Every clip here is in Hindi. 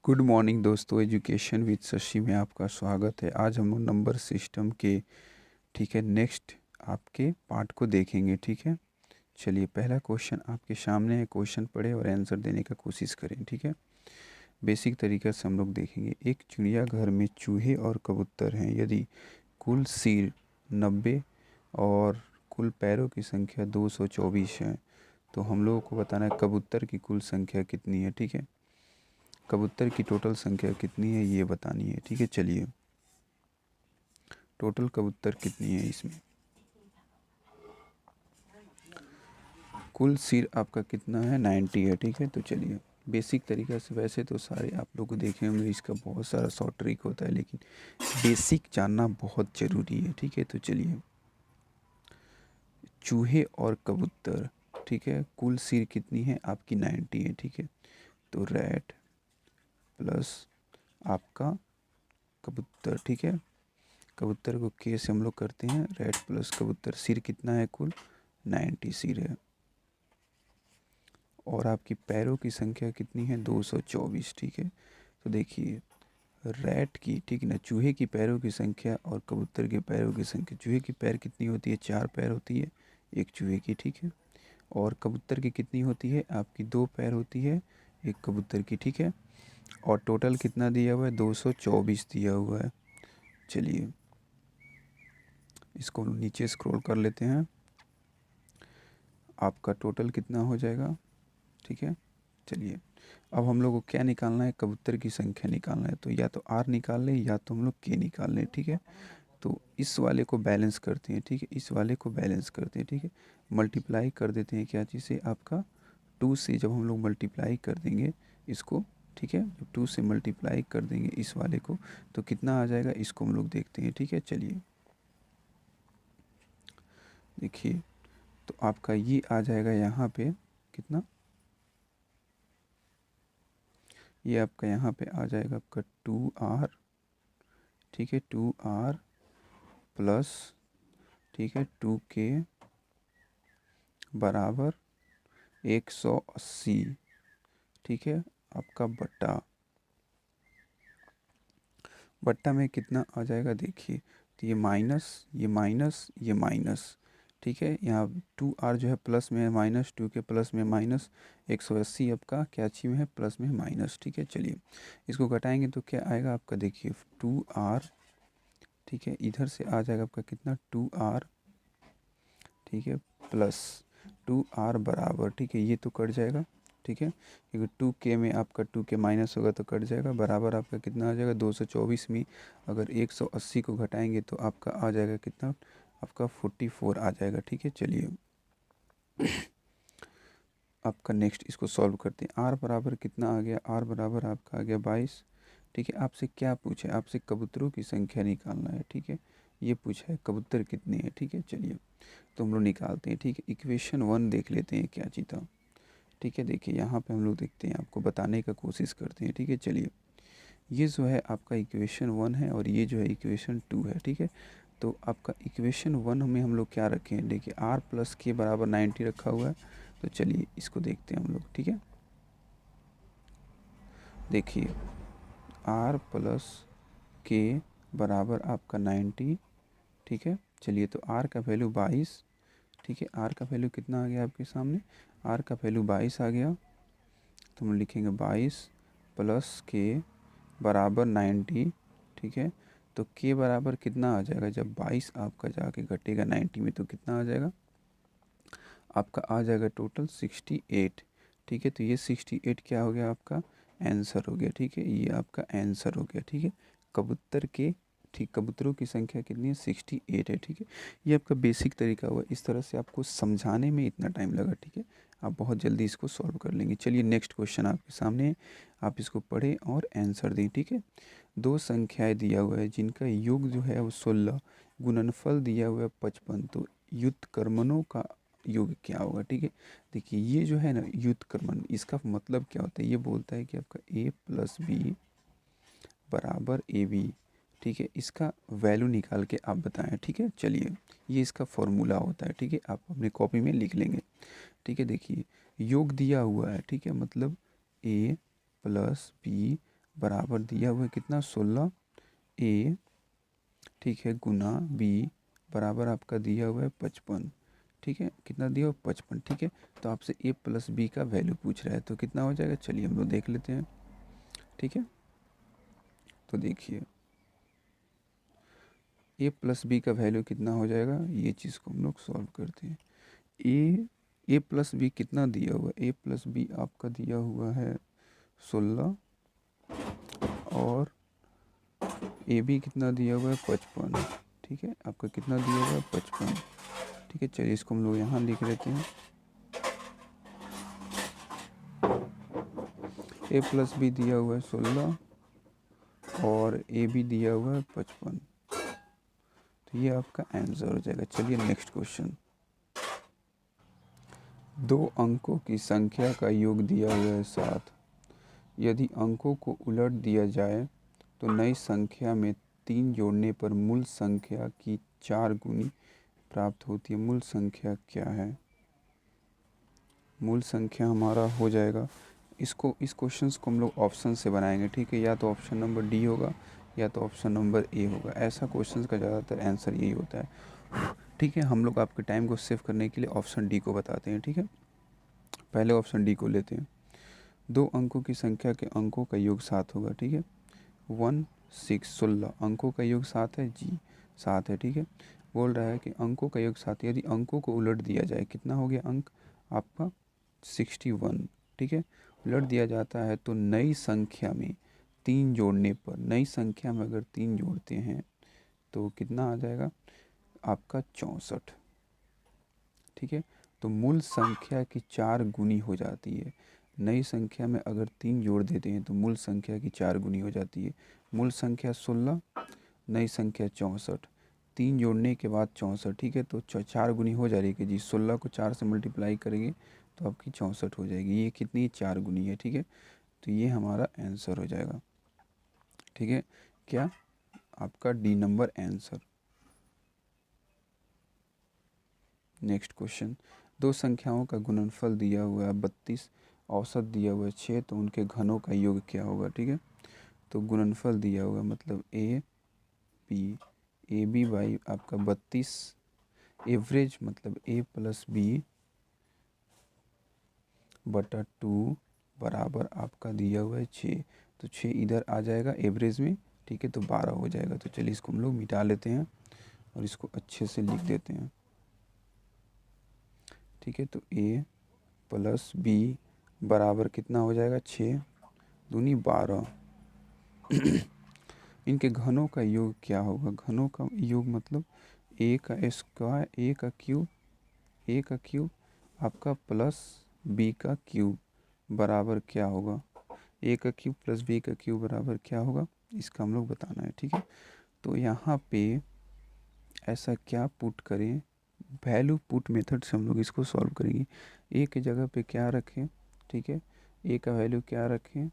गुड मॉर्निंग दोस्तों, एजुकेशन विद शशि में आपका स्वागत है। आज हम लोग नंबर सिस्टम के ठीक है नेक्स्ट आपके पार्ट को देखेंगे। ठीक है, चलिए पहला क्वेश्चन आपके सामने है। क्वेश्चन पढ़े और आंसर देने का कोशिश करें। ठीक है, बेसिक तरीका से हम लोग देखेंगे। एक चिड़ियाघर में चूहे और कबूतर हैं। यदि कुल सिर 90 और कुल पैरों की संख्या 224 है तो हम लोगों को बताना है कबूतर की कुल संख्या कितनी है। ठीक है, कबूतर की टोटल संख्या कितनी है ये बतानी है। ठीक है, चलिए टोटल कबूतर कितनी है इसमें। कुल सिर आपका कितना है 90 है। ठीक है, तो चलिए बेसिक तरीका से, वैसे तो सारे आप लोग को देखे होंगे, इसका बहुत सारा शॉर्ट ट्रिक होता है लेकिन बेसिक जानना बहुत ज़रूरी है। ठीक है, तो चलिए चूहे और कबूतर, ठीक है, कुल सिर कितनी है आपकी 90 है। ठीक है, तो रैट प्लस आपका कबूतर। ठीक है, कबूतर को के से हम लोग करते हैं, रैट प्लस कबूतर। सिर कितना है कुल 90 सिर है। और आपकी पैरों की संख्या कितनी है 224। ठीक है, तो देखिए रैट की, ठीक है ना, चूहे की पैरों की संख्या और कबूतर के पैरों की संख्या। चूहे की पैर कितनी होती है, 4 पैर होती है एक चूहे की। ठीक है, और कबूतर की कितनी होती है आपकी, 2 पैर होती है एक कबूतर की। ठीक है, और टोटल कितना दिया हुआ है 224 दिया हुआ है। चलिए इसको नीचे स्क्रॉल कर लेते हैं, आपका टोटल कितना हो जाएगा। ठीक है, चलिए अब हम लोग को क्या निकालना है, कबूतर की संख्या निकालना है। तो या तो आर निकाल लें या तो हम लोग के निकाल लें। ठीक है, तो इस वाले को बैलेंस करते हैं। ठीक है, इस वाले को बैलेंस करते हैं। ठीक है, मल्टीप्लाई कर देते हैं क्या चीज़ से, आपका 2 से जब हम लोग मल्टीप्लाई कर देंगे इसको, ठीक है, जब 2 से मल्टीप्लाई कर देंगे इस वाले को तो कितना आ जाएगा, इसको हम लोग देखते हैं। ठीक है, चलिए देखिए, तो आपका ये आ जाएगा यहाँ पे कितना, ये आपका यहाँ पे आ जाएगा आपका 2r। ठीक है, 2r प्लस, ठीक है, 2k बराबर 180। ठीक है, आपका बट्टा बट्टा में कितना आ जाएगा देखिए, तो ये माइनस, ये माइनस, ये माइनस। ठीक है, यहाँ 2r जो है प्लस में है, -2 के प्लस में माइनस 180 आपका क्या चीज में है, प्लस में माइनस। ठीक है, चलिए इसको घटाएंगे तो क्या आएगा आपका, देखिए 2r। ठीक है, इधर से आ जाएगा आपका कितना 2r। ठीक है, प्लस 2r बराबर, ठीक है, ये तो कट जाएगा। ठीक है, क्योंकि 2k में आपका 2k माइनस होगा तो कट जाएगा, बराबर आपका कितना आ जाएगा 224 में अगर 180 को घटाएंगे तो आपका आ जाएगा कितना, आपका 44 आ जाएगा। ठीक है, चलिए आपका नेक्स्ट इसको सॉल्व करते हैं। r बराबर कितना आ गया, r बराबर आपका आ गया 22। ठीक है, आपसे क्या पूछे, आपसे कबूतरों की संख्या निकालना है। ठीक है, ये पूछा है कबूतर कितने हैं। ठीक है, चलिए तो हम लोग निकालते हैं। ठीक है, इक्वेशन 1 देख लेते हैं क्या चीज़ था। ठीक है, देखिए यहाँ पे हम लोग देखते हैं, आपको बताने का कोशिश करते हैं। ठीक है, चलिए ये जो है आपका इक्वेशन 1 है और ये जो है इक्वेशन 2 है। ठीक है, तो आपका इक्वेशन 1 में हम लोग क्या रखे हैं, देखिए r प्लस के बराबर 90 रखा हुआ है। तो चलिए इसको देखते हैं हम लोग। ठीक है, देखिए r प्लस के बराबर आपका 90। ठीक है, चलिए तो r का वैल्यू 22। ठीक है, r का वैल्यू कितना आ गया आपके सामने, r का वैल्यू 22 आ गया। तो हम लिखेंगे 22 प्लस के बराबर 90। ठीक है, तो के बराबर कितना आ जाएगा, जब 22 आपका जाके घटेगा 90 में तो कितना आ जाएगा, आपका आ जाएगा टोटल 68। ठीक है, तो ये 68 क्या हो गया आपका आंसर हो गया। ठीक है, ये आपका आंसर हो गया। ठीक है, कबूतर के, ठीक, कबूतरों की संख्या कितनी है 68 है। ठीक है, ये आपका बेसिक तरीका हुआ, इस तरह से आपको समझाने में इतना टाइम लगा। ठीक है, आप बहुत जल्दी इसको सॉल्व कर लेंगे। चलिए नेक्स्ट क्वेश्चन आपके सामने है, आप इसको पढ़ें और आंसर दें। ठीक है, दो संख्याएं दिया हुआ है जिनका योग जो है वो 16, गुणनफल दिया हुआ है 55, तो व्युत्क्रमणों का योग क्या होगा। ठीक है, देखिए ये जो है ना व्युत्क्रमण, इसका मतलब क्या होता है, ये बोलता है कि आपका a प्लस बी बराबर ए बी। ठीक है, इसका वैल्यू निकाल के आप बताएं। ठीक है, चलिए ये इसका फॉर्मूला होता है। ठीक है, आप अपने कॉपी में लिख लेंगे। ठीक है, देखिए योग दिया हुआ है। ठीक है, मतलब a प्लस बी बराबर दिया हुआ है कितना 16 ए, ठीक है, गुना बी बराबर आपका दिया हुआ है 55, ठीक है, कितना दिया हुआ 55, ठीक है। तो आपसे ए प्लस बी का वैल्यू पूछ रहा है तो कितना हो जाएगा, चलिए हम लोग देख लेते हैं, ठीक है। तो देखिए ए प्लस बी का वैल्यू कितना हो जाएगा, ये चीज़ को हम लोग सॉल्व करते हैं। ए प्लस बी कितना दिया हुआ है, ए प्लस बी आपका दिया हुआ है 16 और ए बी कितना दिया हुआ है 55, ठीक है, आपका कितना दिया हुआ है 55, ठीक है। चलिए इसको हम लोग यहाँ लिख लेते हैं, ए प्लस बी दिया हुआ है 16 और ए बी दिया हुआ है 55, तो ये आपका आंसर हो जाएगा। चलिए नेक्स्ट क्वेश्चन, 2 अंकों की संख्या का योग दिया हुआ है 7, यदि अंकों को उलट दिया जाए तो नई संख्या में 3 जोड़ने पर मूल संख्या की 4 गुनी प्राप्त होती है। मूल संख्या क्या है, मूल संख्या हमारा हो जाएगा, इस क्वेश्चंस को हम लोग ऑप्शन से बनाएंगे, ठीक है, या तो ऑप्शन नंबर डी होगा या तो ऑप्शन नंबर ए होगा। ऐसा क्वेश्चंस का ज़्यादातर आंसर यही होता है, ठीक है। हम लोग आपके टाइम को सेव करने के लिए ऑप्शन डी को बताते हैं, ठीक है। पहले ऑप्शन डी को लेते हैं, 2 अंकों की संख्या के अंकों का योग 7 होगा, ठीक है, 1 6 16 अंकों का योग 7 है जी, 7 है, ठीक है। बोल रहा है कि अंकों का योग 7, यदि अंकों को उलट दिया जाए, कितना हो गया अंक आपका 61, ठीक है, उलट दिया जाता है तो नई संख्या में 3 जोड़ने पर, नई संख्या में अगर 3 जोड़ते हैं तो कितना आ जाएगा आपका 64, ठीक है। तो मूल संख्या की 4 गुनी हो जाती है, नई संख्या में अगर 3 जोड़ देते हैं तो मूल संख्या की 4 गुनी हो जाती है। मूल संख्या 16, नई संख्या 64, 3 जोड़ने के बाद 64, ठीक है। तो 4 गुनी हो जा रही है जी, 16 को 4 से मल्टीप्लाई करेंगे तो आपकी 64 हो जाएगी। ये कितनी 4 गुनी है, ठीक है। तो ये हमारा आंसर हो जाएगा, ठीक है, क्या आपका D number answer. Next question, 2 संख्याओं का गुणनफल दिया हुआ है 32, औसत दिया हुआ है 6, तो उनके घनों का योग क्या होगा, ठीक है। तो गुणनफल दिया हुआ मतलब ए बी बाई आपका 32, एवरेज मतलब ए प्लस बी बटा 2 बराबर आपका दिया हुआ है 6, तो 6 इधर आ जाएगा एवरेज में, ठीक है, तो 12 हो जाएगा। तो चलिए इसको हम लोग मिटा लेते हैं और इसको अच्छे से लिख देते हैं, ठीक है। तो ए प्लस बी बराबर कितना हो जाएगा 6 दूनी 12, इनके घनों का योग क्या होगा, घनों का योग मतलब ए का स्क्वायर, ए का क्यूब आपका प्लस बी का क्यूब बराबर क्या होगा, ए का क्यूब प्लस बी का क्यूब बराबर क्या होगा, इसका हम लोग बताना है, ठीक है। तो यहाँ पे ऐसा क्या पुट करें, वैल्यू पुट मेथड से हम लोग इसको सॉल्व करेंगे। ए की जगह पे क्या रखें, ठीक है, ए का वैल्यू क्या रखें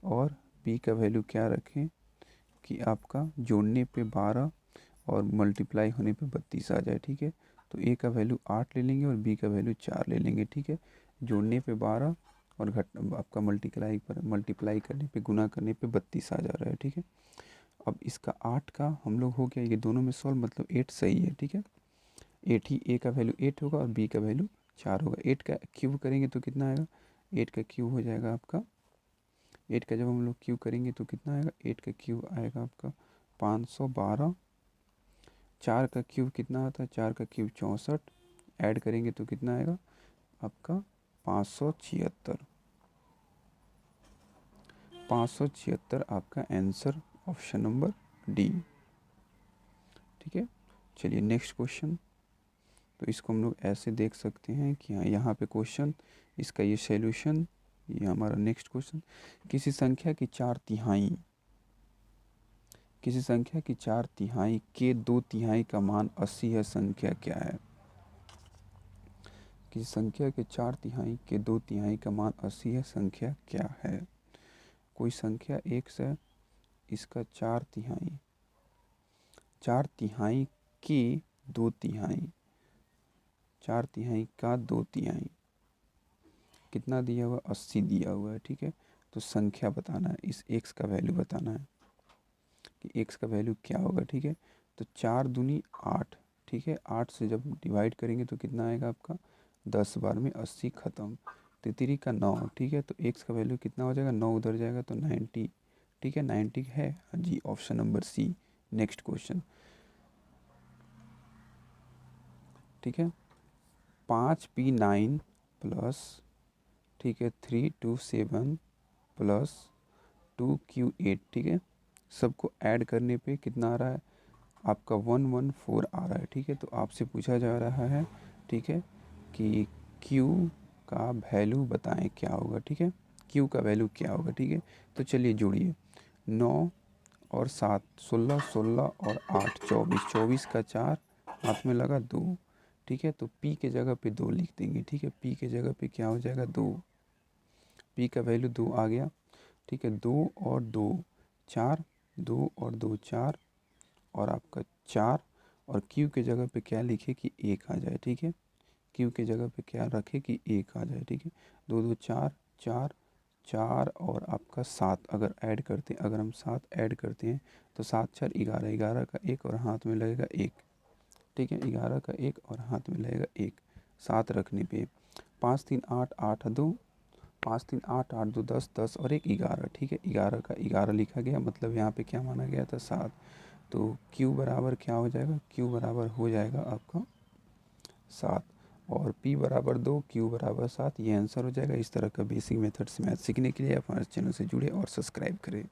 और बी का वैल्यू क्या रखें कि आपका जोड़ने पे 12 और मल्टीप्लाई होने पे 32 आ जाए, ठीक है। तो ए का वैल्यू 8 ले लेंगे और बी का वैल्यू 4 ले लेंगे, ठीक है। जोड़ने पे 12 और आपका मल्टीप्लाई करने पे, गुना करने पे 32 आ जा रहा है, ठीक है। अब इसका 8 का हम लोग हो गया, ये दोनों में सॉल्व मतलब 8 सही है, ठीक है। 8 ही, ए का वैल्यू 8 होगा और बी का वैल्यू 4 होगा। 8 का क्यूब करेंगे तो कितना आएगा, 8 का क्यूब हो जाएगा आपका, 8 का जब हम लोग क्यूब करेंगे तो कितना आएगा, 8 का क्यूब आएगा आपका 512, 4 का क्यूब कितना आता है, 4 का क्यूब 64, ऐड करेंगे तो कितना आएगा आपका 576, 576 आपका आंसर ऑप्शन नंबर डी, ठीक है। चलिए नेक्स्ट क्वेश्चन, तो इसको हम लोग ऐसे देख सकते हैं कि हाँ यहाँ पे क्वेश्चन, इसका ये सॉल्यूशन, ये हमारा नेक्स्ट क्वेश्चन, किसी संख्या की 4/3, किसी संख्या की 4/3 के 2/3 का मान 80 है, संख्या क्या है। किसी संख्या के 4/3 के 2/3 का मान 80 है, संख्या क्या है। कोई संख्या एक से इसका 4/3, 4/3 के 2/3, 4/3 का 2/3 कितना दिया हुआ 80 दिया हुआ है, ठीक है। तो संख्या बताना है, इस x का वैल्यू बताना है कि x का वैल्यू क्या होगा, ठीक है। तो 4 दूनी 8, ठीक है। 8 से जब डिवाइड करेंगे तो कितना आएगा आपका, 10 बार में 80 ख़त्म। तितरी का 9, ठीक है। तो x का वैल्यू कितना हो जाएगा, 9 उधर जाएगा तो 90, ठीक है। 90 है, हाँ जी, option number C. Next question, ठीक है। 5p9 प्लस, ठीक है, 327 प्लस 2q8, ठीक है। सबको ऐड करने पे कितना आ रहा है आपका, 114 आ रहा है, ठीक है। तो आपसे पूछा जा रहा है, ठीक है, कि q का वैल्यू बताएं क्या होगा, ठीक है। q का वैल्यू क्या होगा, ठीक है। तो चलिए जोड़िए, 9 और 7 16, 16 और 8 24, 24 का 4 हाथ में लगा 2, ठीक है। तो p के जगह पे 2 लिख देंगे, ठीक है। p के जगह पे क्या हो जाएगा, 2। p का वैल्यू 2 आ गया, ठीक है। 2 और 2 4, 2 और 2 4, और आपका 4, और q के जगह पे क्या लिखे कि 1 आ जाए, ठीक है। q के जगह पे क्या रखे कि 1 आ जाए, ठीक है। 2 2 4, 4 4 और आपका 7 अगर ऐड करते हैं, अगर हम 7 ऐड करते हैं तो 7 4 11, 11 का 1 और हाथ में लगेगा 1, ठीक है। 11 का 1 और हाथ में लगेगा 1, 7 रखने पे 5 3 8, 8 2, 5 3 8, 8 2 10, 10 और 1 11, ठीक है। 11 का 11 लिखा गया, मतलब यहाँ पे क्या माना गया था, 7। तो q बराबर क्या हो जाएगा, q बराबर हो जाएगा आपका 7, और p बराबर 2, q बराबर 7, ये आंसर हो जाएगा। इस तरह का बेसिक मेथड से मैथ सीखने के लिए आप हमारे चैनल से जुड़े और सब्सक्राइब करें।